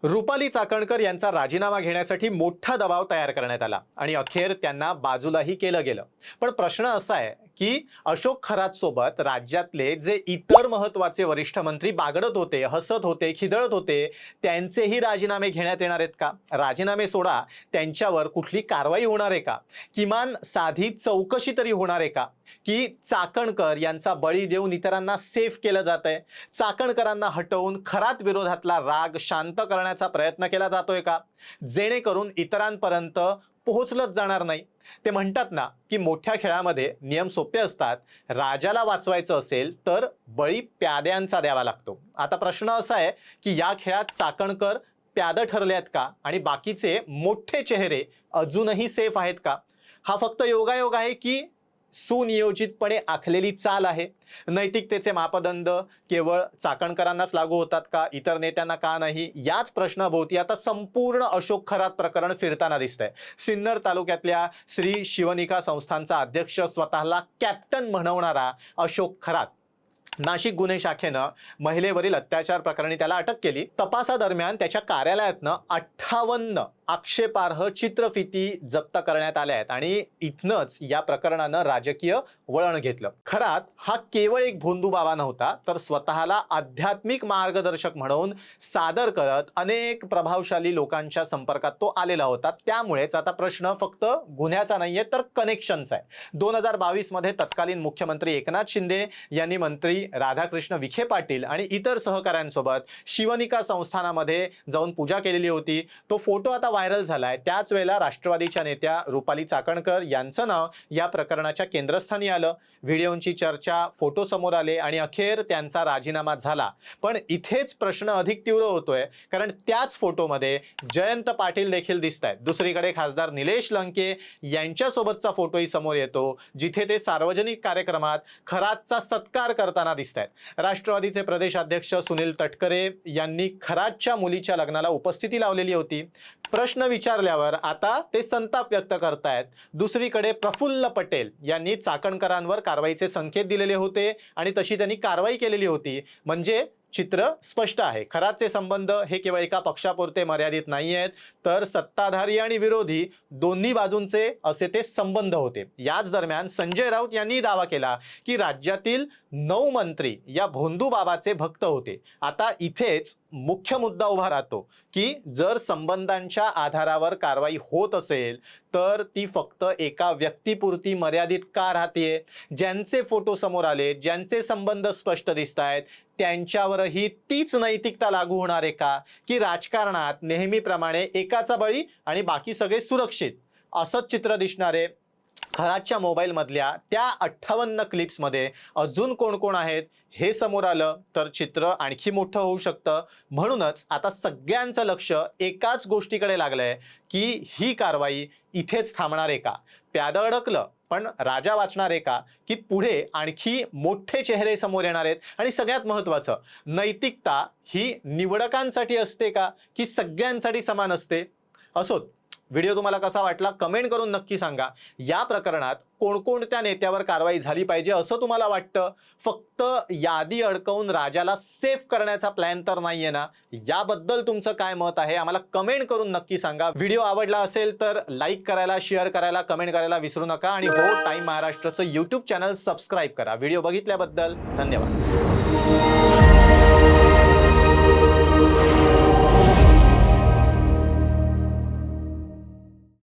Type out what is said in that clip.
रुपाली चाकणकर यांचा राजीनामा घेण्यासाठी मोठा दबाव तयार करण्यात आला आणि अखेर त्यांना बाजूलाही केलं गेलं। पण प्रश्न असा आहे की अशोक खरात सोबत राज्यातले जे इतर महत्त्वाचे वरिष्ठ मंत्री बागडत होते, हसत होते, खिदळत होते, त्यांचेही राजीनामे घेण्यात येणार आहेत का? राजीनामे सोडा, त्यांच्यावर कुठली कारवाई होणार आहे का? किमान साधी चौकशी तरी होणार आहे का? की चाकणकर यांचा बळी देऊन इतरांना सेफ केलं जातंय? चाकणकरांना हटवून खरात विरोधातला राग शांत करण्याचा प्रयत्न केला जातोय का, जेणेकरून इतरांपर्यंत पोहोचलंच जाणार नाही? ते म्हणतात ना की मोठ्या खेळामध्ये नियम सोपे असतात, राजाला वाचवायचं असेल तर बळी प्याद्यांचा द्यावा लागतो। आता प्रश्न असा आहे की या खेळात चाकणकर प्याद ठरले आहेत का आणि बाकीचे मोठे चेहरे अजूनही सेफ आहेत का? हा फक्त योगायोग आहे की सुनियोजितपणे आखलेली चाल आहे? नैतिकतेचे मापदंड केवळ चाकणकरांनाच लागू होतात का, इतर नेत्यांना का नाही? याच प्रश्नाभोवती आता संपूर्ण अशोक खरात प्रकरण फिरताना दिसतंय। सिन्नर तालुक्यातल्या श्री शिवनिका संस्थानचा अध्यक्ष, स्वतःला कॅप्टन म्हणवणारा अशोक खरात, नाशिक गुन्हे शाखेनं महिलेवरील अत्याचार प्रकरणी त्याला अटक केली। तपासादरम्यान त्याच्या कार्यालयातनं 58 आक्षेपार्ह चित्रफिती जप्त करण्यात आल्या आहेत आणि इथनच या प्रकरणानं राजकीय वळण घेतलं। खरात हा केवळ एक भोंदू बाबा नव्हता, तर स्वतःला आध्यात्मिक मार्गदर्शक म्हणून सादर करत अनेक प्रभावशाली लोकांच्या संपर्कात तो आलेला होता। त्यामुळेच आता प्रश्न फक्त गुन्ह्याचा नाहीये तर कनेक्शनचा आहे। 2022 मध्ये तत्कालीन मुख्यमंत्री एकनाथ शिंदे यांनी मंत्री राधाकृष्ण विखे पाटील आणि इतर सहकाऱ्यांसोबत शिवनिका संस्थानामध्ये जाऊन पूजा केलेली होती। तो फोटो आता व्हायरल झालाय। त्याच वेळेला राष्ट्रवादीच्या नेत्या रुपाली चाकणकर यांचं नाव या प्रकरणाच्या केंद्रस्थानी आलं। व्हिडिओंची चर्चा, फोटो समोर आले आणि अखेर त्यांचा राजीनामा झाला। पण इथेच प्रश्न अधिक तीव्र होतोय, कारण त्याच फोटोमध्ये जयंत पाटील देखील दिसतायत। दुसरीकडे खासदार निलेश लंके यांच्यासोबतचा फोटोही समोर येतो, जिथे ते सार्वजनिक कार्यक्रमात खरातचा सत्कार करताना दिसतायत। राष्ट्रवादीचे प्रदेशाध्यक्ष सुनील तटकरे यांनी खरातच्या मुलीच्या लग्नाला उपस्थिती लावलेली होती। प्रश्न विचारल्यावर आता ते संताप व्यक्त करतायत। दुसरीकडे प्रफुल्ल पटेल यांनी चाकणकरांवर कारवाईचे संकेत दिलेले होते आणि तशी त्यांनी कारवाई केलेली होती। म्हणजे चित्र स्पष्ट आहे, खरातचे संबंध हे केवळ एका पक्षापुरते मर्यादित नाहीयेत, तर सत्ताधारी आणि विरोधी दोन्ही बाजूंचे असे ते संबंध होते। याच दरम्यान संजय राऊत यांनी दावा केला की राज्यातील 9 मंत्री या भोंदू बाबाचे भक्त होते। आता इथेच मुख्य मुद्दा उभा राहतो की जर संबंधांच्या आधारावर कारवाई होत असेल तर ती फक्त एका व्यक्तीपुरती मर्यादित का राहतेय? ज्यांचे फोटो समोर आले, ज्यांचे संबंध स्पष्ट दिसतायत, त्यांच्यावरही तीच नैतिकता लागू होणार आहे का? की राजकारणात नेहमीप्रमाणे एकाचा बळी आणि बाकी सगळे सुरक्षित असंच चित्र दिसणारे? खरातच्या मोबाईल मधल्या त्या 58 क्लिप्समध्ये अजून कोण कोण आहेत हे समोर आलं तर चित्र आणखी मोठं होऊ शकतं। म्हणूनच आता सगळ्यांचं लक्ष एकाच गोष्टीकडे लागलंय की ही कारवाई इथेच थांबणार आहे का? प्याद अडकलं पण राजा वाचणार आहे का? की पुढे आणखी मोठे चेहरे समोर येणार आहेत? आणि सगळ्यात महत्त्वाचं, नैतिकता ही निवडकांसाठी असते का की सगळ्यांसाठी समान असते? असोत, व्हिडिओ तुम्हाला कसा वाटला कमेंट करून नक्की सांगा। या प्रकरणात कोणकोणत्या नेत्यावर कारवाई झाली पाहिजे असं तुम्हाला वाटतं? फक्त यादी अडकवून राजाला सेफ करण्याचा प्लॅन तर नाहीये ना? याबद्दल तुमचं काय मत आहे आम्हाला कमेंट करून नक्की सांगा। व्हिडिओ आवडला असेल तर लाईक करायला, शेअर करायला, कमेंट करायला विसरू नका आणि हो टाइम महाराष्ट्राचं YouTube चॅनल सबस्क्राईब करा। व्हिडिओ बघितल्याबद्दल धन्यवाद।